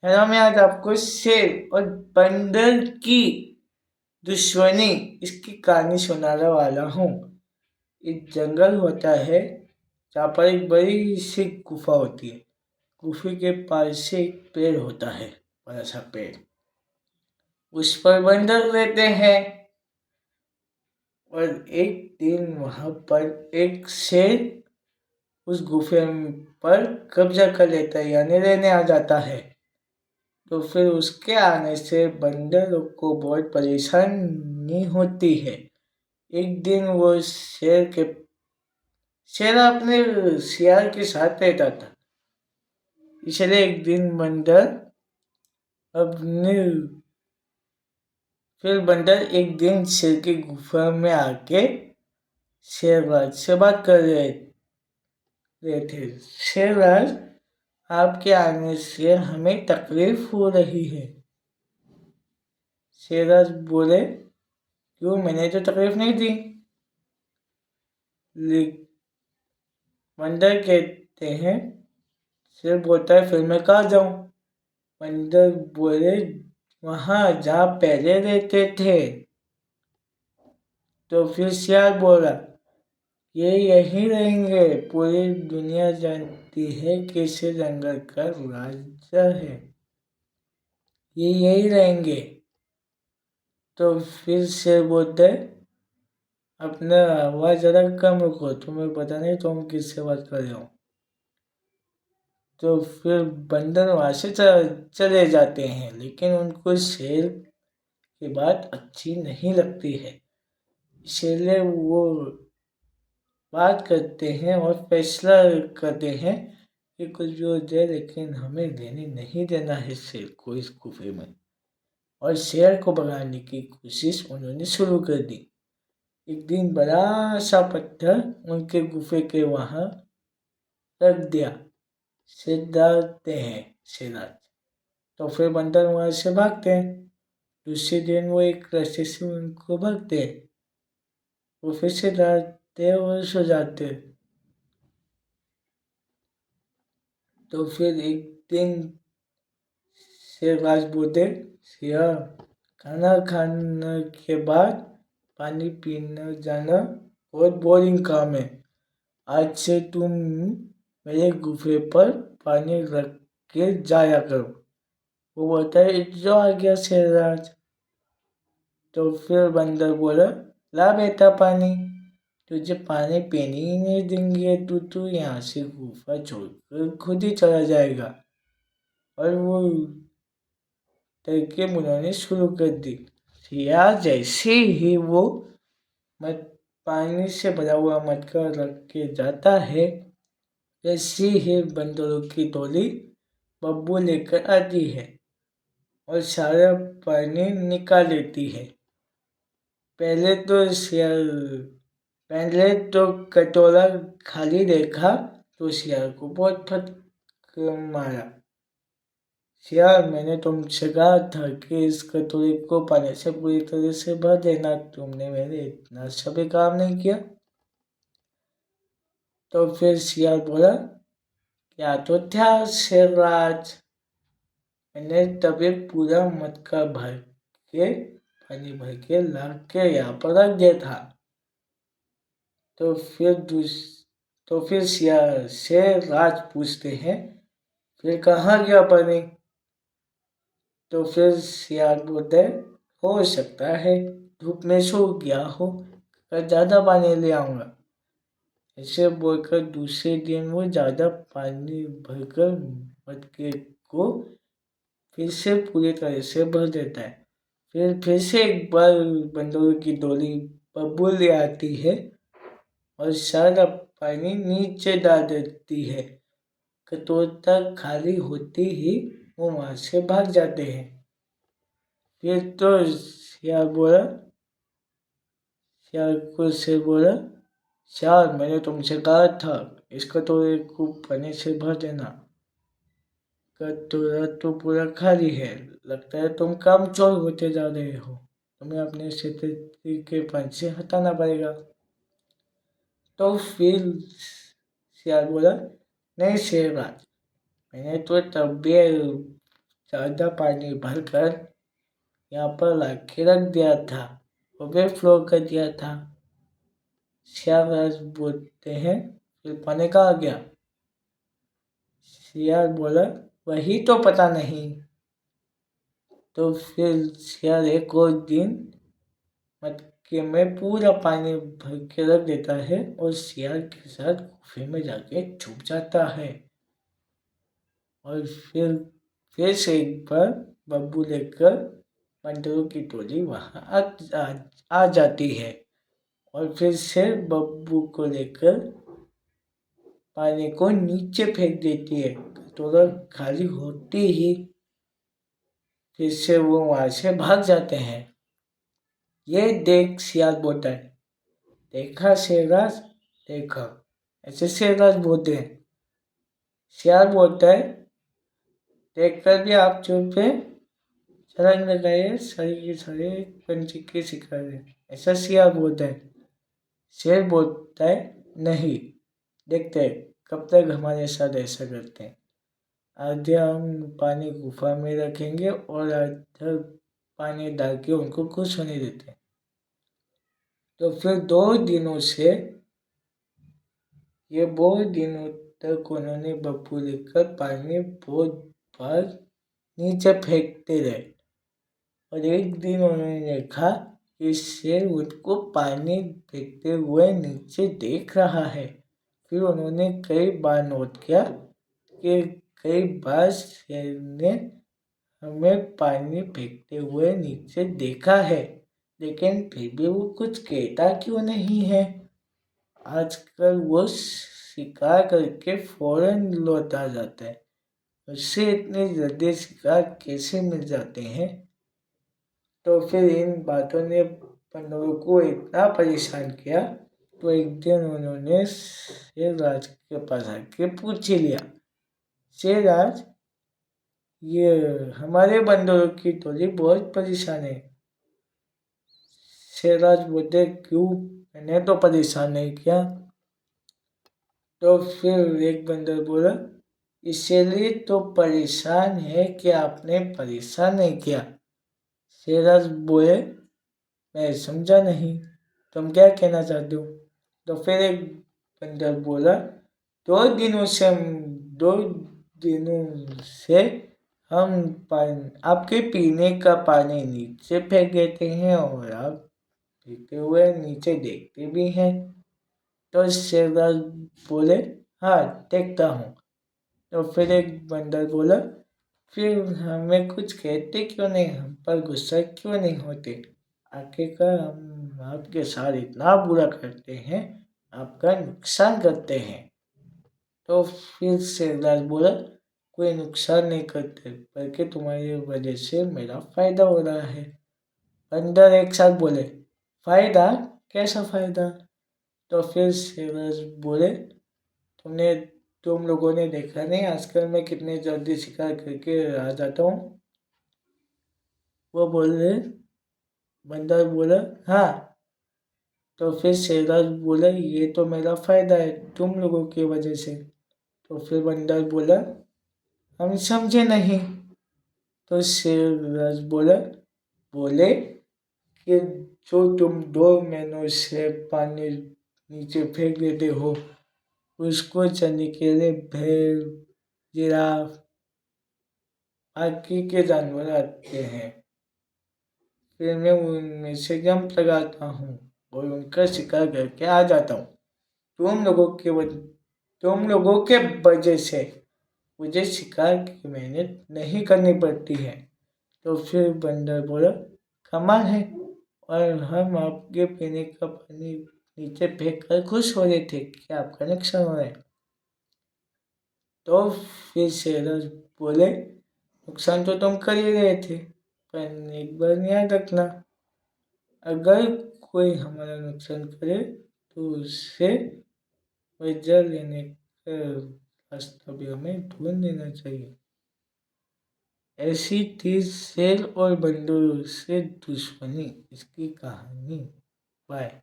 Hello, मैं आज आपको शेर और बंदर की दुश्मनी इसकी कहानी सुनाने वाला हूँ। एक जंगल होता है जहाँ पर एक बड़ी सी गुफा होती है। गुफे के पास से एक पेड़ होता है, बड़ा सा पेड़। उस पर बंदर रहते हैं और एक दिन वहाँ पर एक शेर उस गुफे पर कब्जा कर लेता है, यानी रहने आ जाता है। तो फिर उसके आने से बंदरों को बहुत परेशानी होती है। एक दिन वो शेर अपने शियार के साथ रहता था, इसलिए एक दिन अपने बंदर एक दिन शेर की गुफा में आके शेरराज से बात कर रहे थे। शेरराज, आपके आने से हमें तकलीफ हो रही है। शेरराज बोले, क्यों? मैंने तो तकलीफ नहीं दी। बंदर कहते हैं, शेर बोलता है, फिर मैं कहाँ जाऊं? बंदर बोले, वहां जहाँ पहले रहते थे। तो फिर शेर बोला, ये यहीं रहेंगे। पूरी दुनिया जानती है कि शेर जंगल का राजा है, ये यहीं रहेंगे। तो फिर शेर बोलते, अपना आवाज जरा कम रखो, तुम्हें पता नहीं तुम किससे बात कर रहे हो। तो फिर बंदर वहां से चले जाते हैं, लेकिन उनको शेर की बात अच्छी नहीं लगती है, इसलिए वो बात करते हैं और फैसला करते हैं कि कुछ भी हो जाए, लेकिन हमें रहने नहीं देना है शेर को इस गुफे में। और शेर को भगाने की कोशिश उन्होंने शुरू कर दी। एक दिन बड़ा सा पत्थर उनके गुफे के वहां रख दिया। शेर डरते हैं शेराज। तो फिर बंदर वहां से भागते हैं। दूसरे दिन वो एक रास्ते से उनको भागते हैं। वो फिर से डरते और सो जाते। तो फिर एक दिन शेरराज बोले, शेर, खाना खाने के बाद पानी पीने जाना बहुत बोरिंग काम है। आज से तुम मेरे गुफे पर पानी रख के जाया करो। वो बोलता है, जो आ गया शेरराज। तो फिर बंदर बोला, ला बेटा पानी। तुझे पानी पीने ही नहीं देंगे तो तू यहाँ से गुफा छोड़कर खुद ही चला जाएगा। और वो तरकीब उन्होंने शुरू कर दी। या जैसे ही वो मट पानी से भरा हुआ मटका रख के जाता है, वैसे ही बंदरों की टोली बब्बू लेकर आती है और सारा पानी निकाल लेती है। पहले तो कटोरा खाली देखा तो शेर को बहुत फटक मारा। शेर, मैंने तुमसे कहा था कि इस कटोरे को पानी से पूरी तरह से भर देना, तुमने मेरे इतना सा भी काम नहीं किया। तो फिर शेर बोला, क्या तो था शेरराज, मैंने तभी पूरा मटका भर के पानी भर के ला के यहाँ पर रख दिया था। तो फिर शेरराज पूछते हैं, फिर कहाँ गया पानी? तो फिर शेर बोलते, हो सकता है धूप में सूख गया हो, कल ज़्यादा पानी ले आऊँगा। ऐसे बोलकर दूसरे दिन वो ज़्यादा पानी भरकर मटके को फिर से पूरी तरह से भर देता है। फिर से एक बार बंदरों की टोली बब्बू ले आती है और सारा पानी नीचे डाल देती है। कटोरा खाली होती ही वो वहां से भाग जाते हैं। फिर तो शेर बोला, शेर, मैंने तुमसे कहा था इस कटोरे को पानी से भर देना। कटोरा तो पूरा खाली है, लगता है तुम कामचोर होते जा रहे हो, तुम्हें अपने स्थिति के पंच से हटाना पड़ेगा। तो फिर शेर बोला, नहीं शेरराज, मैंने तो तब भी ज़्यादा पानी भरकर यहाँ पर ला के रख दिया था, ओवरफ्लो कर दिया था। सियार बोलते हैं फिर पानी कहाँ गया? सियार बोला वही तो पता नहीं। तो फिर सियार एक और दिन मटके में पूरा पानी भर के रख देता है और सियार के साथ गुफे में जाके छुप जाता है। और फिर से एक बार बब्बू लेकर बंदरों की टोली वहाँ आ जाती है और फिर से बब्बू को लेकर पानी को नीचे फेंक देती है। कटोरा खाली होती ही फिर से वो वहाँ से भाग जाते हैं। ये देख सियार बोलता है, देखा शेरराज, देखा। ऐसे शेरराज बोलते हैं। सियार बोलता है, देख कर भी आप चुप हैं, छलांग लगाइए, सारे के सारे पंछी के शिकार हैं। ऐसा सियार बोलता है। शेर बोलता है, नहीं, देखते हैं कब तक हमारे साथ ऐसा करते हैं। आधे हम पानी गुफा में रखेंगे और आधा पानी डाल के उनको खुश होने देते हैं। तो फिर 2 दिनों तक उन्होंने बब्बू लेकर पानी बहुत बार नीचे फेंकते रहे और एक दिन उन्होंने देखा कि शेर उनको पानी फेंकते हुए नीचे देख रहा है। फिर उन्होंने कई बार नोट किया कि कई बार शेर ने हमें पानी फेंकते हुए नीचे देखा है, लेकिन फिर भी वो कुछ कहता क्यों नहीं है। आजकल वो शिकार करके फौरन लौट आ जाता है, उससे इतने जल्दी शिकार कैसे मिल जाते हैं। तो फिर इन बातों ने बंदरों को इतना परेशान किया तो एक दिन उन्होंने शेरराज के पास आके पूछ ही लिया, शेरराज, ये हमारे बंदरों की टोली बहुत परेशान है। शेरराज बोलते, क्यों, मैंने तो परेशान नहीं किया। तो फिर एक बंदर बोला, इसलिए तो परेशान है कि आपने परेशान नहीं किया। शेरराज बोले, मैं समझा नहीं, तुम क्या कहना चाहते हो। तो फिर एक बंदर बोला, 2 दिनों से हम आपके पीने का पानी नीचे फेंक देते हैं और आप पीते हुए नीचे देखते भी हैं। तो शेरराज बोले, हाँ, देखता हूँ। तो फिर एक बंदर बोला, फिर हमें कुछ कहते क्यों नहीं, हम पर गुस्सा क्यों नहीं होते। आखिरकार हम आपके साथ इतना बुरा करते हैं, आपका नुकसान करते हैं। तो फिर शेरराज बोला, कोई नुकसान नहीं करते, बल्कि तुम्हारी वजह से मेरा फायदा हो रहा है। बंदर एक साथ बोले, फायदा, कैसा फायदा। तो फिर शेरराज बोले, तुम लोगों ने देखा नहीं आजकल मैं कितने जल्दी शिकार करके आ जाता हूँ। वो बोले, बंदर बोला, हाँ। तो फिर शेरराज बोला, ये तो मेरा फायदा है तुम लोगों की वजह से। तो फिर बंदर बोला, हम समझे नहीं। तो शेरराज बोले कि जो तुम 2 महीनों से पानी नीचे फेंक देते हो, उसको चलने के लिए भेड़, जिराफ, बाकी के जानवर आते हैं। फिर मैं उनमें से जंप लगाता हूँ और उनका शिकार करके आ जाता हूँ। तुम लोगों के वजह से मुझे शिकार की मेहनत नहीं करनी पड़ती है। तो फिर बंदर बोला, कमाल है, और हम आपके पीने का पानी नीचे फेंक कर खुश हो रहे थे, क्या आपका नुकसान हो रहा है। तो फिर शेरराज बोले, नुकसान तो तुम कर ही रहे थे, पर एक बार याद रखना, अगर कोई हमारा नुकसान करे तो उससे वजह लेने का रास्ता भी हमें ढूंढ लेना चाहिए। ऐसी थी शेर और बंदरों से दुश्मनी, इसकी कहानी। बाय।